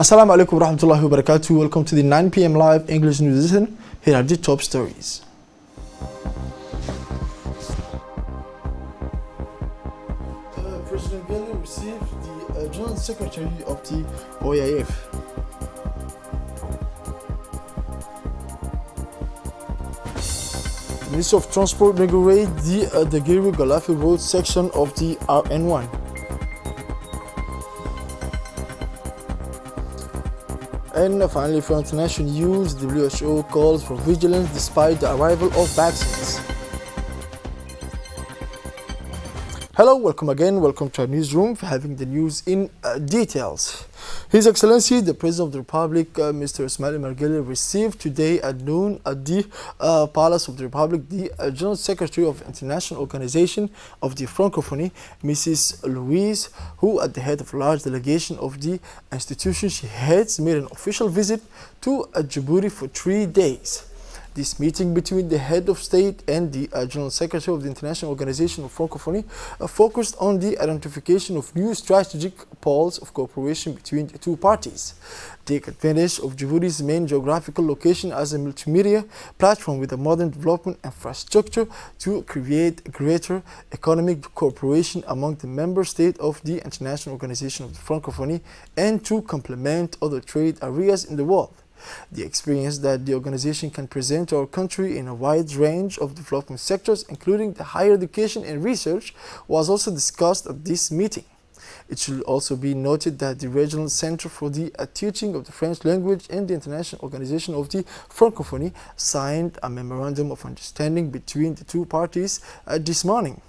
Assalamu alaikum warahmatullahi wabarakatuh. Welcome to the 9 p.m. live English news edition. Here are the top stories. President Bello received the General Secretary of the OIF. The Minister of Transport inaugurated the Giri Galafi Road section of the RN1. And finally, for international news, the WHO calls for vigilance despite the arrival of vaccines. Hello, welcome again. Welcome to our newsroom for having the news in details. His Excellency, the President of the Republic, Mr. Ismail Margeli, received today at noon at the Palace of the Republic the General Secretary of International Organization of the Francophonie, Mrs. Louise, who, at the head of a large delegation of the institution she heads, made an official visit to Djibouti for 3 days. This meeting between the head of state and the General Secretary of the International Organization of Francophonie focused on the identification of new strategic poles of cooperation between the two parties. Take advantage of Djibouti's main geographical location as a multimedia platform with a modern development infrastructure to create greater economic cooperation among the member states of the International Organization of the Francophonie and to complement other trade areas in the world. The experience that the organization can present to our country in a wide range of development sectors, including the higher education and research, was also discussed at this meeting. It should also be noted that the Regional Center for the Teaching of the French Language and the International Organization of the Francophonie signed a memorandum of understanding between the two parties this morning.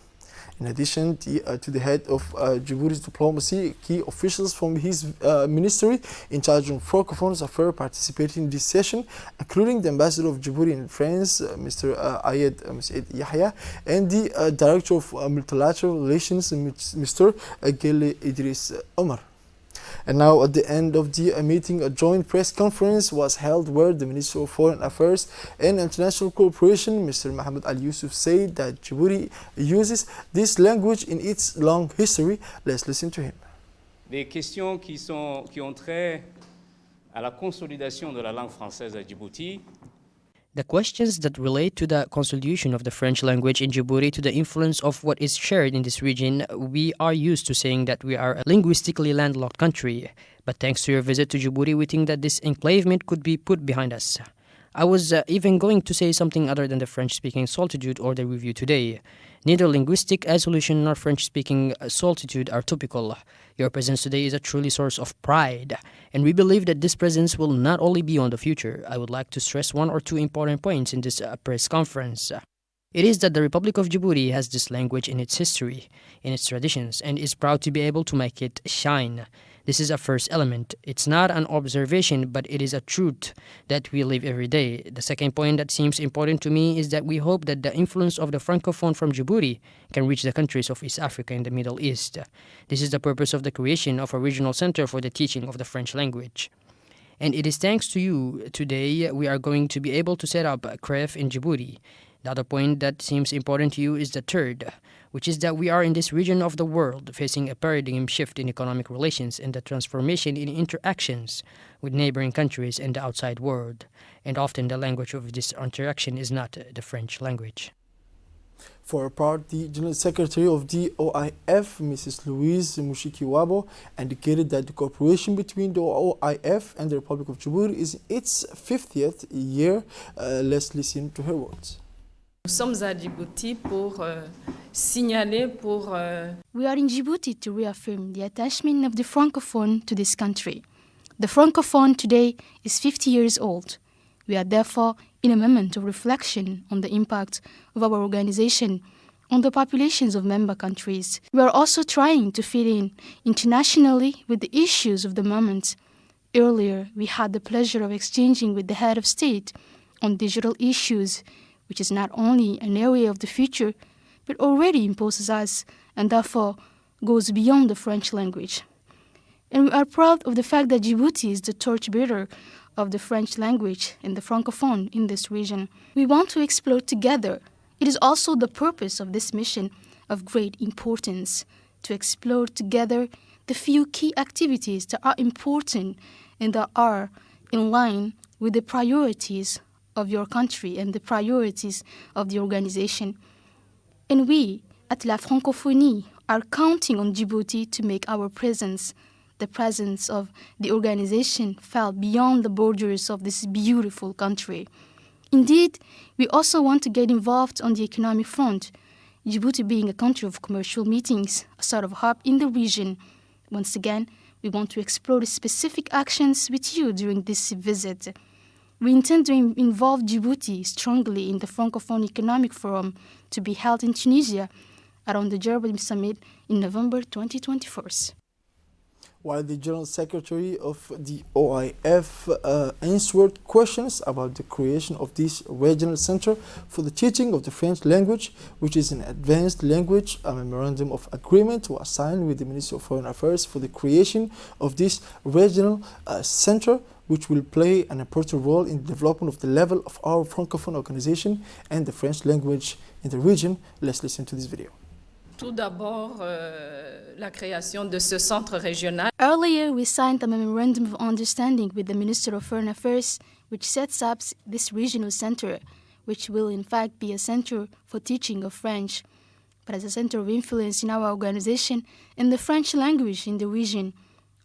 In addition to the head of Djibouti's diplomacy, key officials from his ministry in charge of Francophones affairs participated in this session, including the ambassador of Djibouti in France, Mr. Ayed Yahya, and the director of multilateral relations, Mr. Gele Idris Omar. And now, at the end of the meeting, a joint press conference was held where the Minister of Foreign Affairs and International Cooperation, Mr. Mohamed Al Yusuf, said that Djibouti uses this language in its long history. Let's listen to him. Des questions qui ont trait à la consolidation de la langue française à Djibouti. The questions that relate to the consolidation of the French language in Djibouti, to the influence of what is shared in this region, we are used to saying that we are a linguistically landlocked country. But thanks to your visit to Djibouti, we think that this enclavement could be put behind us. I was even going to say something other than the French-speaking solitude or the review today. Neither linguistic isolation nor French-speaking solitude are typical. Your presence today is a truly source of pride, and we believe that this presence will not only be on the future. I would like to stress one or two important points in this press conference. It is that the Republic of Djibouti has this language in its history, in its traditions, and is proud to be able to make it shine. This is a first element. It's not an observation, but it is a truth that we live every day. The second point that seems important to me is that we hope that the influence of the Francophone from Djibouti can reach the countries of East Africa and the Middle East. This is the purpose of the creation of a regional center for the teaching of the French language. And it is thanks to you today we are going to be able to set up a CREF in Djibouti. The other point that seems important to you is the third, which is that we are in this region of the world facing a paradigm shift in economic relations and the transformation in interactions with neighboring countries and the outside world. And often the language of this interaction is not the French language. For her part, the General Secretary of the OIF, Mrs. Louise Mushikiwabo, indicated that the cooperation between the OIF and the Republic of Djibouti is its 50th year. Let's listen to her words. Nous sommes à Djibouti pour signaler We are in Djibouti to reaffirm the attachment of the Francophone to this country. The Francophone today is 50 years old. We are therefore in a moment of reflection on the impact of our organization on the populations of member countries. We are also trying to fit in internationally with the issues of the moment. Earlier, we had the pleasure of exchanging with the head of state on digital issues, which is not only an area of the future, but already imposes us and therefore goes beyond the French language. And we are proud of the fact that Djibouti is the torchbearer of the French language and the Francophone in this region. We want to explore together. It is also the purpose of this mission of great importance to explore together the few key activities that are important and that are in line with the priorities of your country and the priorities of the organization. And we, at La Francophonie, are counting on Djibouti to make our presence, the presence of the organization, felt beyond the borders of this beautiful country. Indeed, we also want to get involved on the economic front, Djibouti being a country of commercial meetings, a sort of hub in the region. Once again, we want to explore the specific actions with you during this visit. We intend to involve Djibouti strongly in the Francophone Economic Forum to be held in Tunisia around the Durban Summit in November 2024. While the General Secretary of the OIF answered questions about the creation of this regional center for the teaching of the French language, which is an advanced language, a memorandum of agreement was signed with the Ministry of Foreign Affairs for the creation of this regional center, which will play an important role in the development of the level of our Francophone organization and the French language in the region. Let's listen to this video. Tout d'abord, la création de ce centre régional. Earlier, we signed a memorandum of understanding with the Minister of Foreign Affairs, which sets up this regional center, which will in fact be a center for teaching of French, but as a center of influence in our organization in the French language in the region.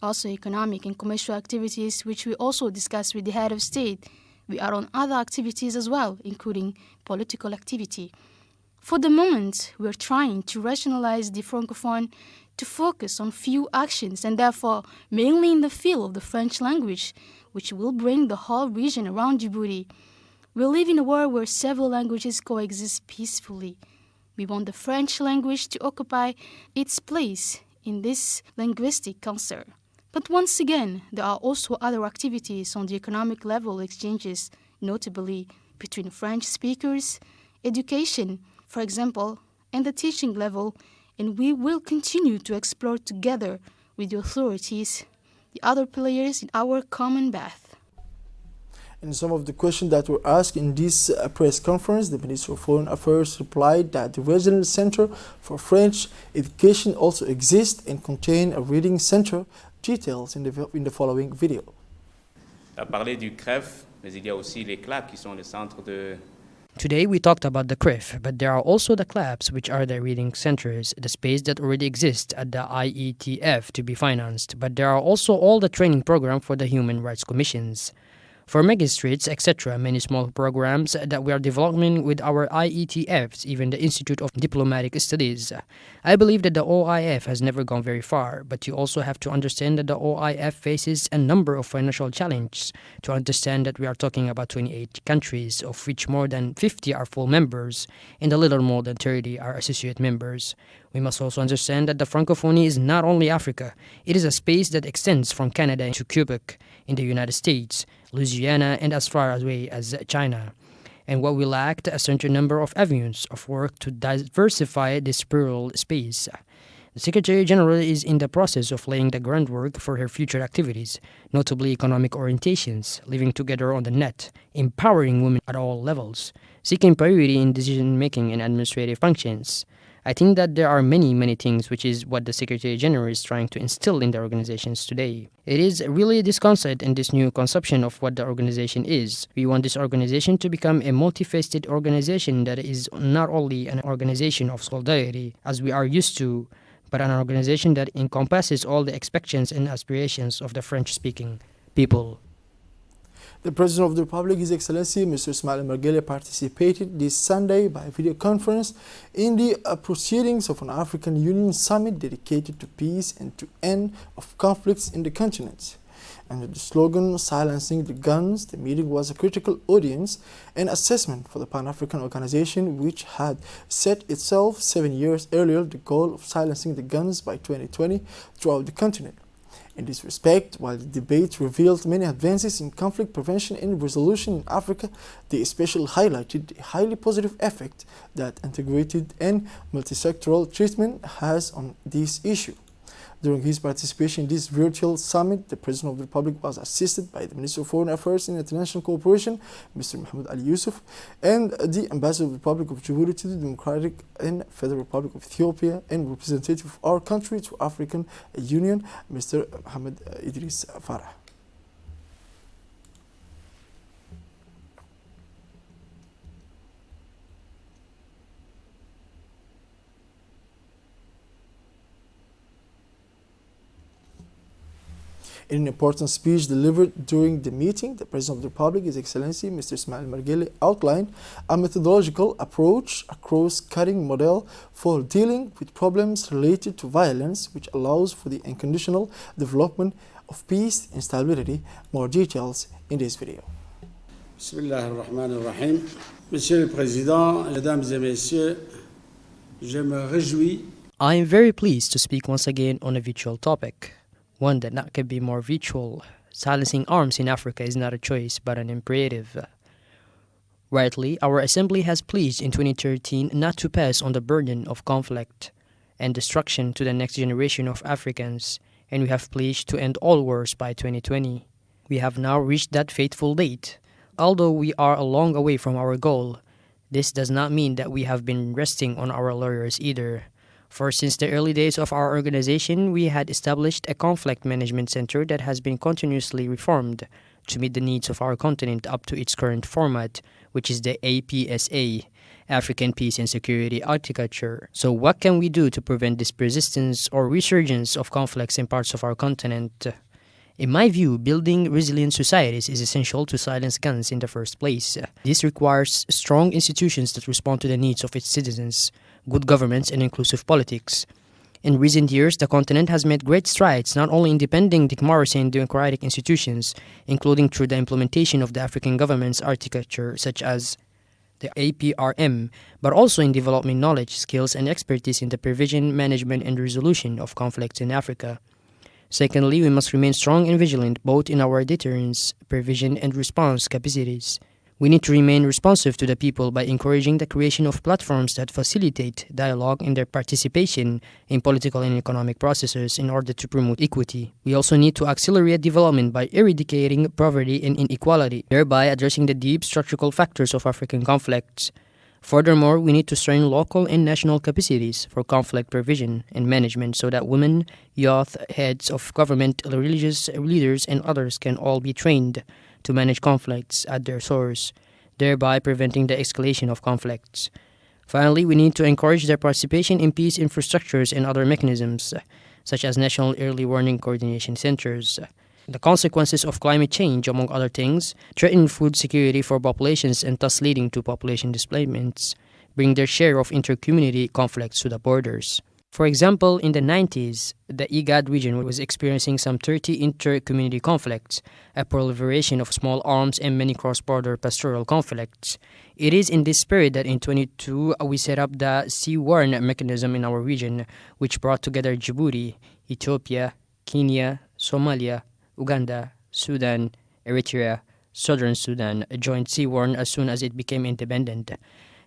Also economic and commercial activities, which we also discussed with the head of state. We are on other activities as well, including political activity. For the moment, we are trying to rationalize the Francophone to focus on few actions and therefore mainly in the field of the French language, which will bring the whole region around Djibouti. We live in a world where several languages coexist peacefully. We want the French language to occupy its place in this linguistic concert. But once again, there are also other activities on the economic level exchanges, notably between French speakers, education, for example, and the teaching level, and we will continue to explore together with the authorities, the other players in our common path. And some of the questions that were asked in this press conference, the Minister of Foreign Affairs replied that the Regional Center for French Education also exists and contains a reading center. Details in the following video. Tu as parlé du CREF, mais il y a aussi les CLAC qui sont les centres de... Today we talked about the CRIF, but there are also the CLAPs, which are the reading centers, the space that already exists at the IETF to be financed, but there are also all the training program for the human rights commissions. For magistrates, etc., many small programs that we are developing with our IETFs, even the Institute of Diplomatic Studies. I believe that the OIF has never gone very far, but you also have to understand that the OIF faces a number of financial challenges to understand that we are talking about 28 countries, of which more than 50 are full members, and a little more than 30 are associate members. We must also understand that the Francophonie is not only Africa. It is a space that extends from Canada to Quebec in the United States, Louisiana, and as far away as China. And what we lacked a certain number of avenues of work to diversify this plural space. The Secretary General is in the process of laying the groundwork for her future activities, notably economic orientations, living together on the net, empowering women at all levels, seeking priority in decision-making and administrative functions. I think that there are many things, which is what the Secretary General is trying to instill in the organizations today. It is really this concept and this new conception of what the organization is. We want this organization to become a multifaceted organization that is not only an organization of solidarity, as we are used to, but an organization that encompasses all the expectations and aspirations of the French-speaking people. The President of the Republic, His Excellency Mr. Ismail Margele, participated this Sunday by video conference in the proceedings of an African Union summit dedicated to peace and to end of conflicts in the continent. Under the slogan "Silencing the Guns," the meeting was a critical audience and assessment for the Pan-African organization, which had set itself 7 years earlier the goal of silencing the guns by 2020 throughout the continent. In this respect, while the debate revealed many advances in conflict prevention and resolution in Africa, they especially highlighted the highly positive effect that integrated and multisectoral treatment has on this issue. During his participation in this virtual summit, the President of the Republic was assisted by the Minister of Foreign Affairs and International Cooperation, Mr. Mohamed Ali Yusuf, and the Ambassador of the Republic of Djibouti to the Democratic and Federal Republic of Ethiopia and representative of our country to African Union, Mr. Mohamed Idris Farah. In an important speech delivered during the meeting, the President of the Republic, His Excellency Mr. Ismail Margele, outlined a methodological approach, a cross-cutting model for dealing with problems related to violence, which allows for the unconditional development of peace and stability. More details in this video. Bismillah ar-Rahman ar-Rahim. Monsieur le Président, Mesdames et Messieurs, je me réjouis. I am very pleased to speak once again on a virtual topic, one that not can be more virtual. Silencing arms in Africa is not a choice but an imperative. Rightly, our Assembly has pledged in 2013 not to pass on the burden of conflict and destruction to the next generation of Africans, and we have pledged to end all wars by 2020. We have now reached that fateful date. Although we are a long way from our goal, this does not mean that we have been resting on our laurels either. For since the early days of our organization, we had established a conflict management center that has been continuously reformed to meet the needs of our continent up to its current format, which is the APSA, African Peace and Security Architecture. So what can we do to prevent this persistence or resurgence of conflicts in parts of our continent? In my view, building resilient societies is essential to silence guns in the first place. This requires strong institutions that respond to the needs of its citizens, good governments, and inclusive politics. In recent years, the continent has made great strides not only in defending democracy and democratic institutions, including through the implementation of the African government's architecture, such as the APRM, but also in developing knowledge, skills, and expertise in the prevention, management, and resolution of conflicts in Africa. Secondly, we must remain strong and vigilant both in our deterrence, prevision, and response capacities. We need to remain responsive to the people by encouraging the creation of platforms that facilitate dialogue and their participation in political and economic processes in order to promote equity. We also need to accelerate development by eradicating poverty and inequality, thereby addressing the deep structural factors of African conflicts. Furthermore, we need to strengthen local and national capacities for conflict prevention and management so that women, youth, heads of government, religious leaders, and others can all be trained to manage conflicts at their source, thereby preventing the escalation of conflicts. Finally, we need to encourage their participation in peace infrastructures and other mechanisms, such as national early warning coordination centers. The consequences of climate change, among other things, threaten food security for populations and thus leading to population displacements, bring their share of inter-community conflicts to the borders. For example, in the 90s, the IGAD region was experiencing some 30 inter-community conflicts, a proliferation of small arms, and many cross-border pastoral conflicts. It is in this spirit that in 2022 we set up the Sea-Warn mechanism in our region, which brought together Djibouti, Ethiopia, Kenya, Somalia, Uganda, Sudan, Eritrea, Southern Sudan joined Sea-Warn as soon as it became independent.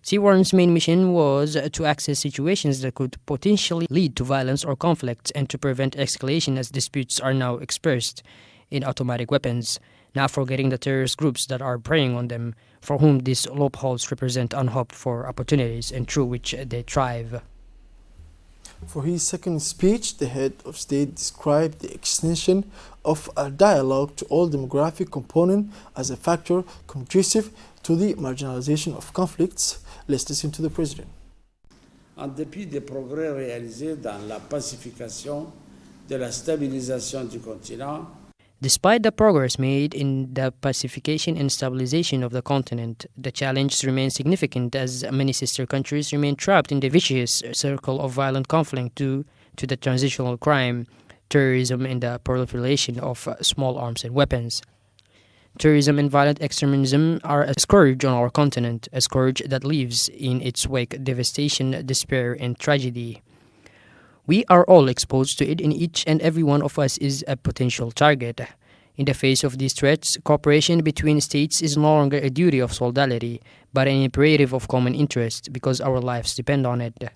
Sea-Warn's main mission was to access situations that could potentially lead to violence or conflicts and to prevent escalation as disputes are now expressed in automatic weapons, not forgetting the terrorist groups that are preying on them, for whom these loopholes represent unhoped for opportunities and through which they thrive. For his second speech, the head of state described the extension of a dialogue to all demographic components as a factor conducive to the marginalization of conflicts. Let's listen to the president. En dépit des progrès réalisés dans la pacification, de la stabilisation du continent, Despite the progress made in the pacification and stabilization of the continent, the challenges remain significant as many sister countries remain trapped in the vicious circle of violent conflict due to the transitional crime, terrorism, and the proliferation of small arms and weapons. Terrorism and violent extremism are a scourge on our continent, a scourge that leaves in its wake devastation, despair, and tragedy. We are all exposed to it, and each and every one of us is a potential target. In the face of these threats, cooperation between states is no longer a duty of solidarity, but an imperative of common interest because our lives depend on it.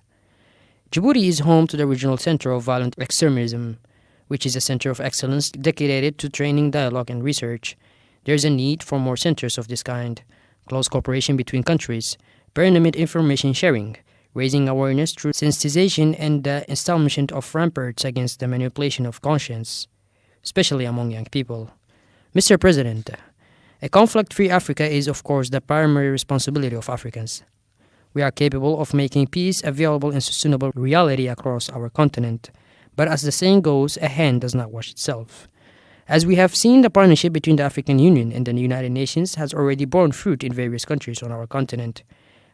Djibouti is home to the regional center of violent extremism, which is a center of excellence dedicated to training, dialogue, and research. There is a need for more centers of this kind, close cooperation between countries, permanent information sharing, raising awareness through sensitization, and the establishment of ramparts against the manipulation of conscience, especially among young people. Mr. President, a conflict-free Africa is, of course, the primary responsibility of Africans. We are capable of making peace a viable and sustainable reality across our continent. But as the saying goes, a hand does not wash itself. As we have seen, the partnership between the African Union and the United Nations has already borne fruit in various countries on our continent.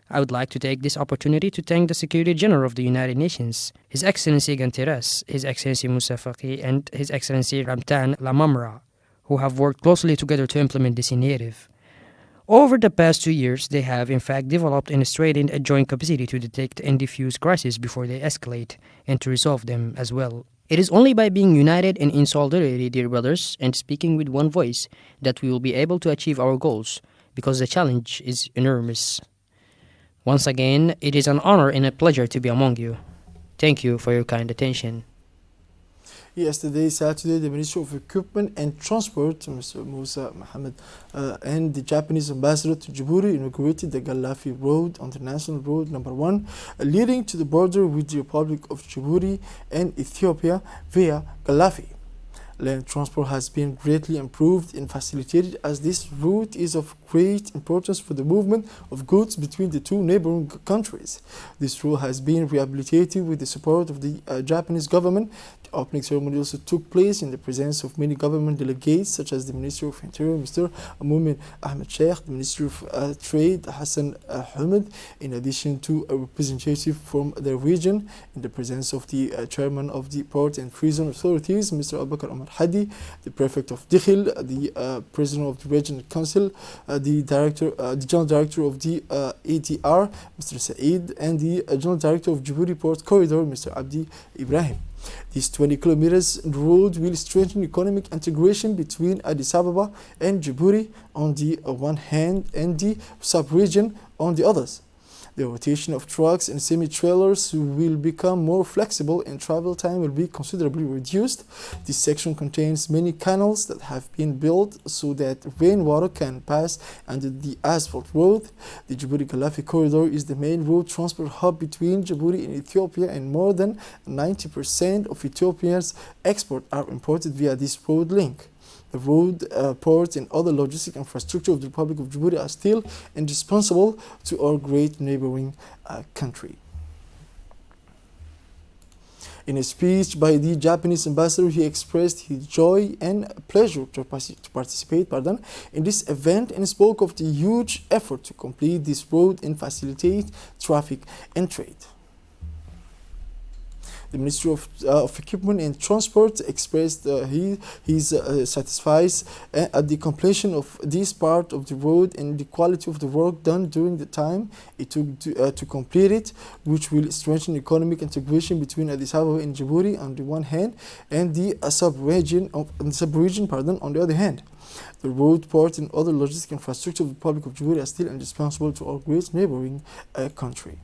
I would like to take this opportunity to thank the Secretary General of the United Nations, His Excellency Ganteras, His Excellency Moussa Faki, and His Excellency Ramtan Lamamra, who have worked closely together to implement this initiative. Over the past 2 years, they have in fact developed and strengthened a joint capacity to detect and diffuse crises before they escalate and to resolve them as well. It is only by being united and in solidarity, dear brothers, and speaking with one voice that we will be able to achieve our goals, because the challenge is enormous. Once again, it is an honor and a pleasure to be among you. Thank you for your kind attention. Yesterday, Saturday, the Ministry of Equipment and Transport, Mr. Musa Mohammed, and the Japanese ambassador to Djibouti inaugurated the Gallafi Road, International Road number 1, leading to the border with the Republic of Djibouti and Ethiopia via Gallafi. Land transport has been greatly improved and facilitated, as this route is of great importance for the movement of goods between the two neighboring countries. This route has been rehabilitated with the support of the Japanese government. The opening ceremony also took place in the presence of many government delegates, such as the Minister of Interior, Mr. Mumin Ahmed Sheikh, the Minister of Trade, Hassan Hamid, in addition to a representative from the region, in the presence of the Chairman of the Port and Free Zone Authorities, Mr. Abubakar Omar Hadi, the Prefect of Dikhil, the President of the Regional Council, the General Director of the ATR, Mr. Saeed, and the General Director of Djibouti Port Corridor, Mr. Abdi Ibrahim. This 20 kilometers road will strengthen economic integration between Addis Ababa and Djibouti on the one hand and the sub-region on the others. The rotation of trucks and semi-trailers will become more flexible and travel time will be considerably reduced. This section contains many canals that have been built so that rainwater can pass under the asphalt road. The Djibouti-Gallafi corridor is the main road transport hub between Djibouti and Ethiopia, and more than 90% of Ethiopia's exports are imported via this road link. The road, ports, and other logistic infrastructure of the Republic of Djibouti are still indispensable to our great neighboring country. In a speech by the Japanese ambassador, he expressed his joy and pleasure to participate in this event and spoke of the huge effort to complete this road and facilitate traffic and trade. The Ministry of Equipment and Transport expressed his satisfied at the completion of this part of the road and the quality of the work done during the time it took to complete it, which will strengthen economic integration between Addis Ababa and Djibouti on the one hand and the sub-region on the other hand. The road, port, and other logistic infrastructure of the Republic of Djibouti are still indispensable to our great neighboring country.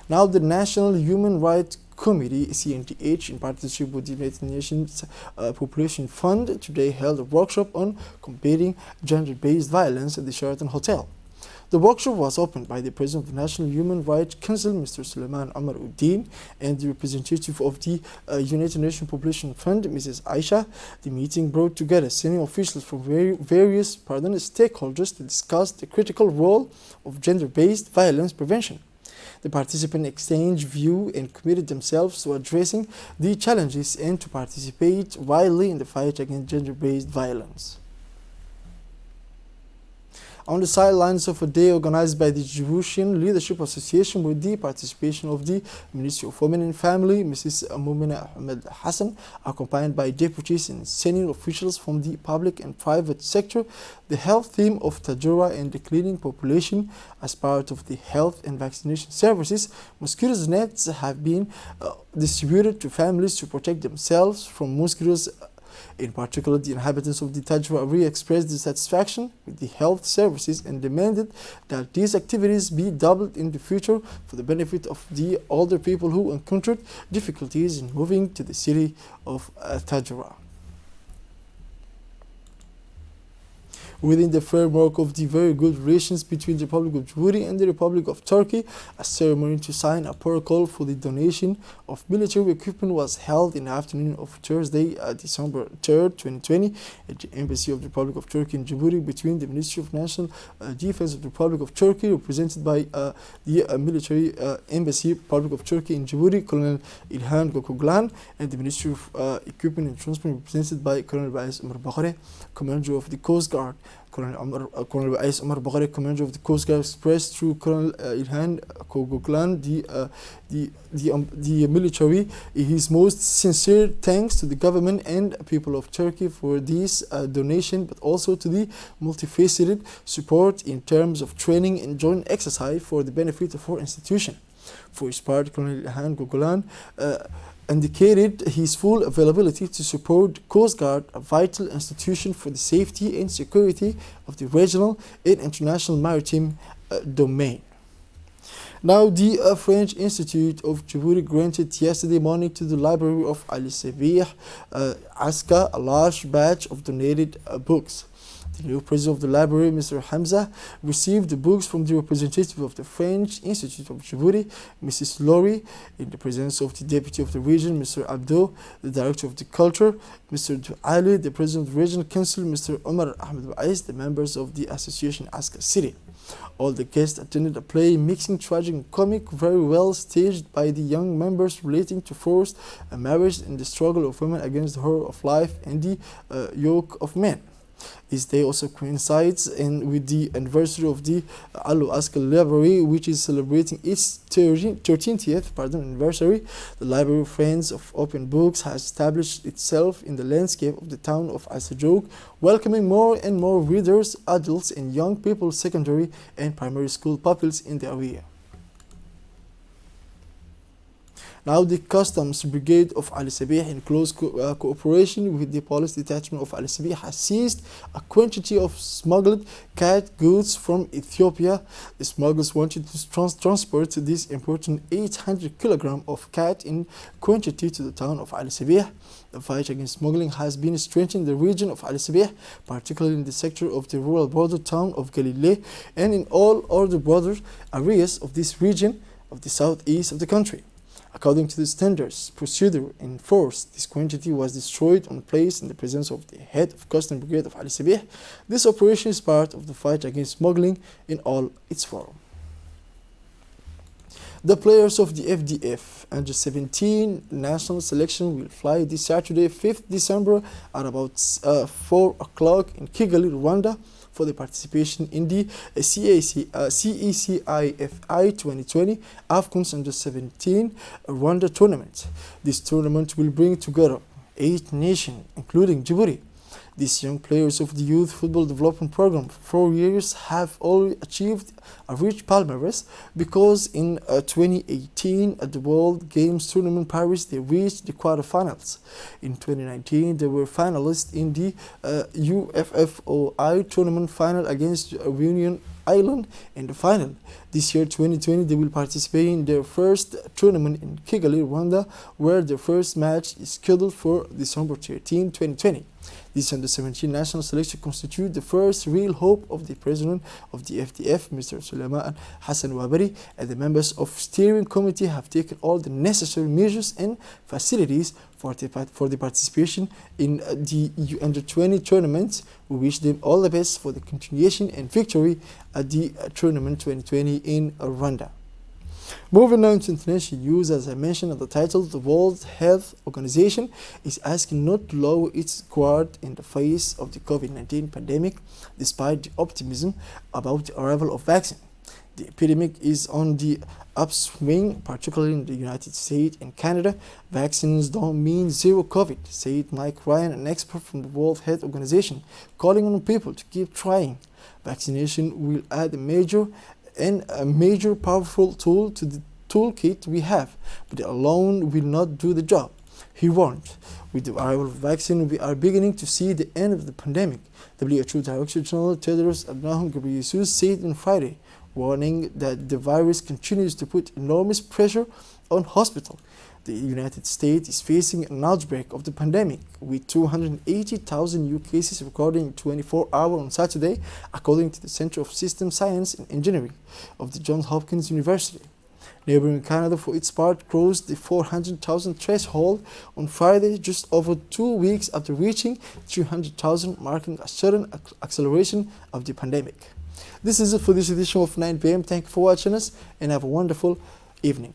Now, the National Human Rights Committee, CNTH, in partnership with the United Nations Population Fund, today held a workshop on combating gender-based violence at the Sheraton Hotel. The workshop was opened by the President of the National Human Rights Council, Mr. Suleiman Omar Uddin, and the representative of the United Nations Population Fund, Mrs. Aisha. The meeting brought together senior officials from various stakeholders to discuss the critical role of gender-based violence prevention. The participants exchanged views and committed themselves to addressing the challenges and to participate widely in the fight against gender-based violence. On the sidelines of a day organized by the Djiboutian Leadership Association with the participation of the Ministry of Women and Family, Mrs. Moumina Ahmed Hassan, accompanied by deputies and senior officials from the public and private sector, the health theme of Tajura and the cleaning population as part of the health and vaccination services, mosquito nets have been distributed to families to protect themselves from mosquitoes. In particular, the inhabitants of the Tajwa area expressed dissatisfaction with the health services and demanded that these activities be doubled in the future for the benefit of the older people who encountered difficulties in moving to the city of Tajwa. within the framework of the very good relations between the Republic of Djibouti and the Republic of Turkey. A ceremony to sign a protocol for the donation of military equipment was held in the afternoon of Thursday, December 3rd, 2020, at the Embassy of the Republic of Turkey in Djibouti between the Ministry of National Defense of the Republic of Turkey, represented by the military embassy Republic of Turkey in Djibouti, Colonel Ilhan Gokoglan, and the Ministry of Equipment and Transport, represented by Colonel Bais Omar Baghare, Commander of the Coast Guard. Colonel Bais Omar Baghare, Commander of the Coast Guard, expressed through Colonel Ilhan Gokoglan the military his most sincere thanks to the government and people of Turkey for this donation, but also to the multifaceted support in terms of training and joint exercise for the benefit of our institution. For his part, Colonel Ilhan Gokoglan indicated his full availability to support Coast Guard, a vital institution for the safety and security of the regional and international maritime domain. Now, the French Institute of Djibouti granted yesterday morning to the library of Ali Sabih Aska a large batch of donated books. The new president of the library, Mr. Hamza, received the books from the representative of the French Institute of Djibouti, Mrs. Lori, in the presence of the deputy of the region, Mr. Abdo, the director of the culture, Mr. Ali, the president of the regional council, Mr. Omar Ahmed Baiz, the members of the association Aska City. All the guests attended a play mixing tragic and comic, very well staged by the young members, relating to forced marriage and the struggle of women against the horror of life and the yoke of men. This day also coincides with the anniversary of the Alu Aska Library, which is celebrating its 13th anniversary. The Library of Friends of Open Books has established itself in the landscape of the town of Asajok, welcoming more and more readers, adults and young people, secondary and primary school pupils in the area. Now, the Customs Brigade of Ali Sabih, in close cooperation with the police detachment of Ali Sabih, has seized a quantity of smuggled cat goods from Ethiopia. The smugglers wanted to transport this important 800 kilograms of cat in quantity to the town of Ali Sabih. The fight against smuggling has been strengthened in the region of Ali Sabih, particularly in the sector of the rural border town of Galilee and in all other border areas of this region of the southeast of the country. According to the standards procedure in force, this quantity was destroyed on place in the presence of the head of Customs Brigade of Ali Sabih. This operation is part of the fight against smuggling in all its forms. The players of the FDF under 17 national selection will fly this Saturday, 5th December at about 4 o'clock in Kigali, Rwanda, for the participation in the CECIFI 2020 AFCONS Under 17 Rwanda tournament. This tournament will bring together 8 nations, including Djibouti. These young players of the Youth Football Development Program for 4 years have already achieved a rich palmarès, because in 2018 at the World Games Tournament Paris they reached the quarterfinals. In 2019 they were finalists in the UFFOI tournament final against Reunion Island in the final. This year, 2020, they will participate in their first tournament in Kigali, Rwanda, where their first match is scheduled for December 13, 2020. This under-17 national selection constitutes the first real hope of the president of the FDF, Mr. Suleiman Hassan Wabari, and the members of steering committee have taken all the necessary measures and facilities for the participation in the under-20 tournament. We wish them all the best for the continuation and victory at the tournament 2020 in Rwanda. Moving on to international news, as I mentioned at the title, the World Health Organization is asking not to lower its guard in the face of the COVID-19 pandemic, despite the optimism about the arrival of vaccine. The epidemic is on the upswing, particularly in the United States and Canada. Vaccines don't mean zero COVID, said Mike Ryan, an expert from the World Health Organization, calling on people to keep trying. Vaccination will add a major powerful tool to the toolkit we have, but it alone will not do the job, he warned. With the arrival of vaccine, we are beginning to see the end of the pandemic, WHO Director General Tedros Adhanom Ghebreyesus said on Friday, warning that the virus continues to put enormous pressure on hospitals. The United States is facing an outbreak of the pandemic, with 280,000 new cases recorded in 24 hours on Saturday, according to the Center of System Science and Engineering of the Johns Hopkins University. Neighboring Canada, for its part, crossed the 400,000 threshold on Friday, just over 2 weeks after reaching 300,000, marking a sudden acceleration of the pandemic. This is it for this edition of 9 p.m. Thank you for watching us and have a wonderful evening.